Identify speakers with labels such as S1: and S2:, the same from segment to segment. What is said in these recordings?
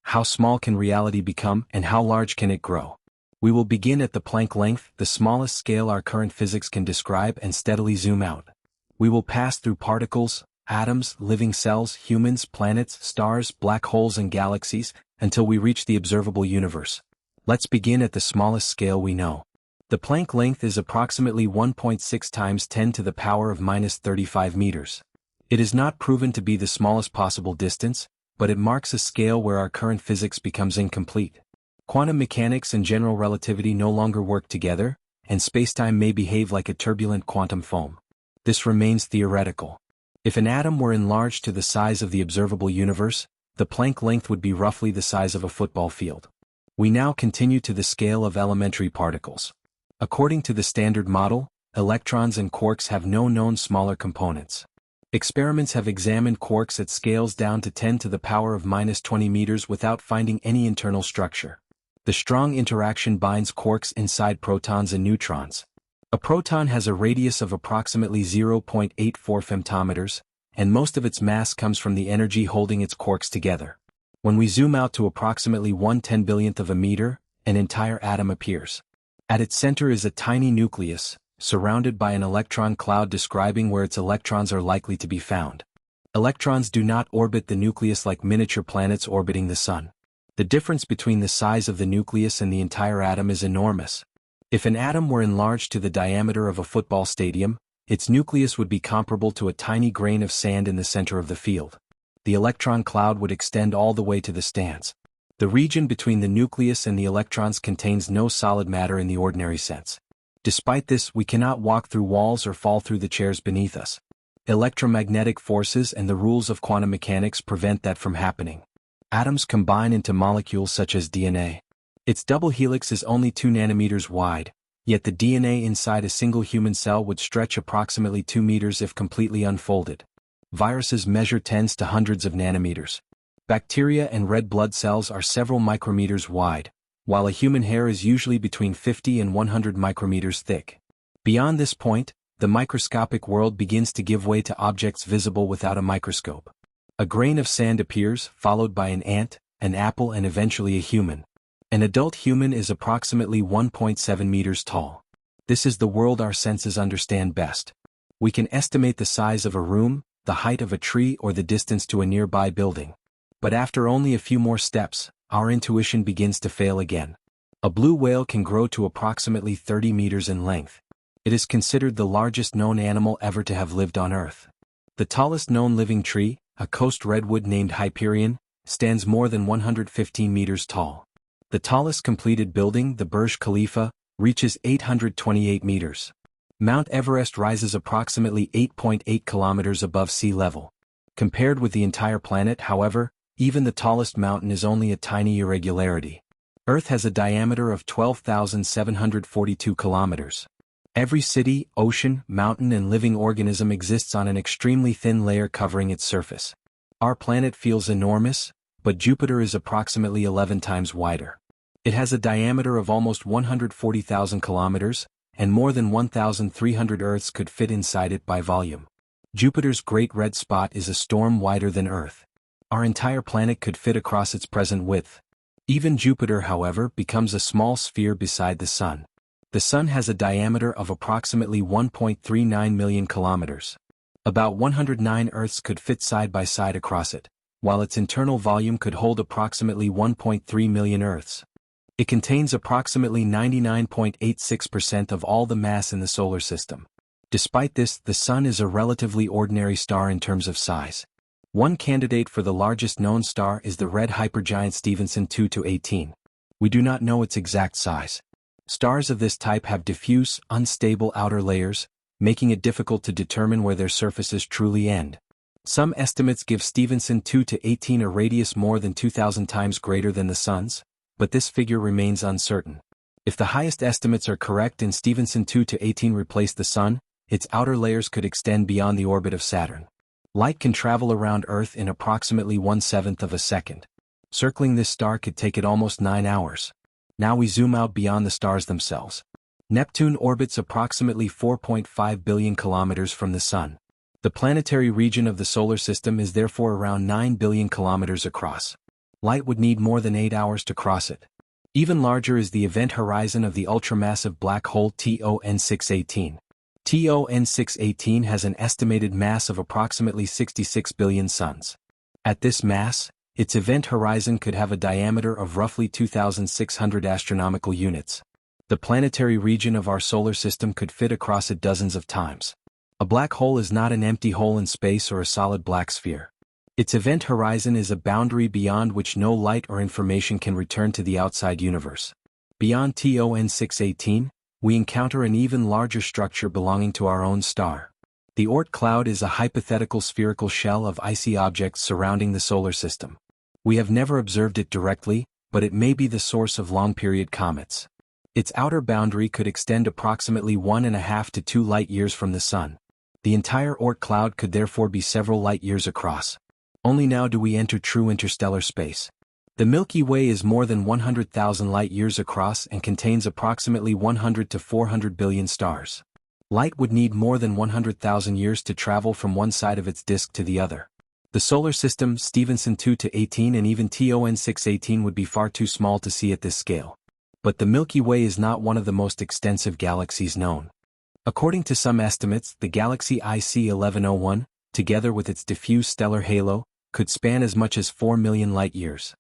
S1: how small can reality become, and how large can it grow? We will begin at the Planck length, the smallest scale our current physics can describe, and steadily zoom out. We will pass through particles, atoms, living cells, humans, planets, stars, black holes and galaxies, until we reach the observable universe. Let's begin at the smallest scale we know. The Planck length is approximately 1.6 times 10 to the power of minus 35 meters. It is not proven to be the smallest possible distance, but it marks a scale where our current physics becomes incomplete. Quantum mechanics and general relativity no longer work together, and spacetime may behave like a turbulent quantum foam. This remains theoretical. If an atom were enlarged to the size of the observable universe, the Planck length would be roughly the size of a football field. We now continue to the scale of elementary particles. According to the Standard Model, electrons and quarks have no known smaller components. Experiments have examined quarks at scales down to 10 to the power of minus 20 meters without finding any internal structure. The strong interaction binds quarks inside protons and neutrons. A proton has a radius of approximately 0.84 femtometers, and most of its mass comes from the energy holding its quarks together. When we zoom out to approximately 1/10,000,000th of a meter, an entire atom appears. At its center is a tiny nucleus, surrounded by an electron cloud describing where its electrons are likely to be found. Electrons do not orbit the nucleus like miniature planets orbiting the Sun. The difference between the size of the nucleus and the entire atom is enormous. If an atom were enlarged to the diameter of a football stadium, its nucleus would be comparable to a tiny grain of sand in the center of the field. The electron cloud would extend all the way to the stands. The region between the nucleus and the electrons contains no solid matter in the ordinary sense. Despite this, we cannot walk through walls or fall through the chairs beneath us. Electromagnetic forces and the rules of quantum mechanics prevent that from happening. Atoms combine into molecules such as DNA. Its double helix is only 2 nanometers wide, yet the DNA inside a single human cell would stretch approximately 2 meters if completely unfolded. Viruses measure tens to hundreds of nanometers. Bacteria and red blood cells are several micrometers wide, while a human hair is usually between 50 and 100 micrometers thick. Beyond this point, the microscopic world begins to give way to objects visible without a microscope. A grain of sand appears, followed by an ant, an apple, and eventually a human. An adult human is approximately 1.7 meters tall. This is the world our senses understand best. We can estimate the size of a room, the height of a tree, or the distance to a nearby building. But after only a few more steps, our intuition begins to fail again. A blue whale can grow to approximately 30 meters in length. It is considered the largest known animal ever to have lived on Earth. The tallest known living tree, a coast redwood named Hyperion, stands more than 115 meters tall. The tallest completed building, the Burj Khalifa, reaches 828 meters. Mount Everest rises approximately 8.8 kilometers above sea level. Compared with the entire planet, however, even the tallest mountain is only a tiny irregularity. Earth has a diameter of 12,742 kilometers. Every city, ocean, mountain, and living organism exists on an extremely thin layer covering its surface. Our planet feels enormous, but Jupiter is approximately 11 times wider. It has a diameter of almost 140,000 kilometers, and more than 1,300 Earths could fit inside it by volume. Jupiter's Great Red Spot is a storm wider than Earth. Our entire planet could fit across its present width. Even Jupiter, however, becomes a small sphere beside the Sun. The Sun has a diameter of approximately 1.39 million kilometers. About 109 Earths could fit side by side across it, while its internal volume could hold approximately 1.3 million Earths. It contains approximately 99.86% of all the mass in the solar system. Despite this, the Sun is a relatively ordinary star in terms of size. One candidate for the largest known star is the red hypergiant Stephenson 2-18. We do not know its exact size. Stars of this type have diffuse, unstable outer layers, making it difficult to determine where their surfaces truly end. Some estimates give Stephenson 2-18 a radius more than 2,000 times greater than the Sun's, but this figure remains uncertain. If the highest estimates are correct and Stephenson 2-18 replace the Sun, its outer layers could extend beyond the orbit of Saturn. Light can travel around Earth in approximately 1/7 of a second. Circling this star could take it almost 9 hours. Now we zoom out beyond the stars themselves. Neptune orbits approximately 4.5 billion kilometers from the Sun. The planetary region of the solar system is therefore around 9 billion kilometers across. Light would need more than 8 hours to cross it. Even larger is the event horizon of the ultramassive black hole TON 618. TON 618 has an estimated mass of approximately 66 billion suns. At this mass, its event horizon could have a diameter of roughly 2,600 astronomical units. The planetary region of our solar system could fit across it dozens of times. A black hole is not an empty hole in space or a solid black sphere. Its event horizon is a boundary beyond which no light or information can return to the outside universe. Beyond TON 618, we encounter an even larger structure belonging to our own star. The Oort Cloud is a hypothetical spherical shell of icy objects surrounding the solar system. We have never observed it directly, but it may be the source of long-period comets. Its outer boundary could extend approximately 1.5 to 2 light-years from the Sun. The entire Oort Cloud could therefore be several light-years across. Only now do we enter true interstellar space. The Milky Way is more than 100,000 light-years across and contains approximately 100 to 400 billion stars. Light would need more than 100,000 years to travel from one side of its disk to the other. The solar system, Stephenson 2 to 18 and even TON 618 would be far too small to see at this scale. But the Milky Way is not one of the most extensive galaxies known. According to some estimates, the galaxy IC 1101, together with its diffuse stellar halo, could span as much as 4 million light-years.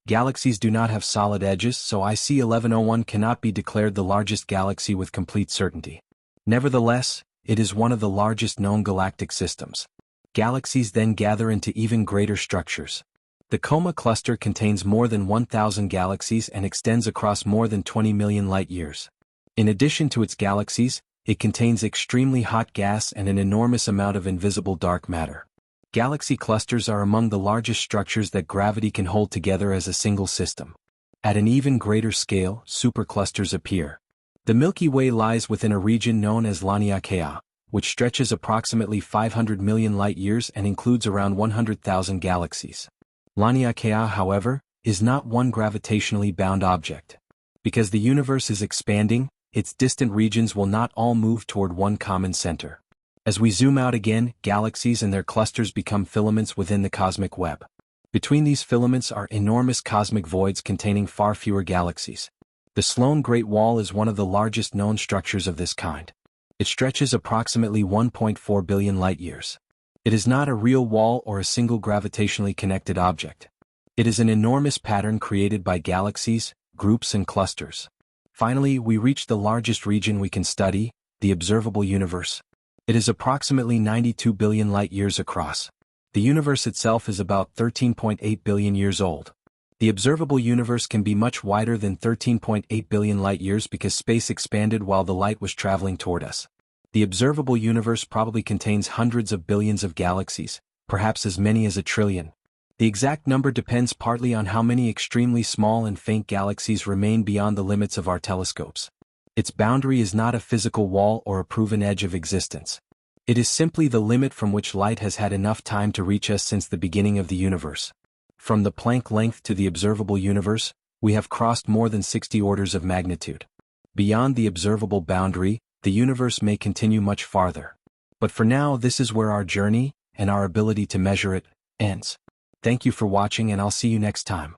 S1: Galaxies do not have solid edges, so IC 1101 cannot be declared the largest galaxy with complete certainty. Nevertheless, it is one of the largest known galactic systems. Galaxies then gather into even greater structures. The Coma cluster contains more than 1,000 galaxies and extends across more than 20 million light-years. In addition to its galaxies, it contains extremely hot gas and an enormous amount of invisible dark matter. Galaxy clusters are among the largest structures that gravity can hold together as a single system. At an even greater scale, superclusters appear. The Milky Way lies within a region known as Laniakea, which stretches approximately 500 million light-years and includes around 100,000 galaxies. Laniakea, however, is not one gravitationally bound object. Because the universe is expanding, its distant regions will not all move toward one common center. As we zoom out again, galaxies and their clusters become filaments within the cosmic web. Between these filaments are enormous cosmic voids containing far fewer galaxies. The Sloan Great Wall is one of the largest known structures of this kind. It stretches approximately 1.4 billion light-years. It is not a real wall or a single gravitationally connected object. It is an enormous pattern created by galaxies, groups and clusters. Finally, we reach the largest region we can study, the observable universe. It is approximately 92 billion light-years across. The universe itself is about 13.8 billion years old. The observable universe can be much wider than 13.8 billion light-years because space expanded while the light was traveling toward us. The observable universe probably contains hundreds of billions of galaxies, perhaps as many as 1 trillion. The exact number depends partly on how many extremely small and faint galaxies remain beyond the limits of our telescopes. Its boundary is not a physical wall or a proven edge of existence. It is simply the limit from which light has had enough time to reach us since the beginning of the universe. From the Planck length to the observable universe, we have crossed more than 60 orders of magnitude. Beyond the observable boundary, the universe may continue much farther. But for now, this is where our journey, and our ability to measure it, ends. Thank you for watching, and I'll see you next time.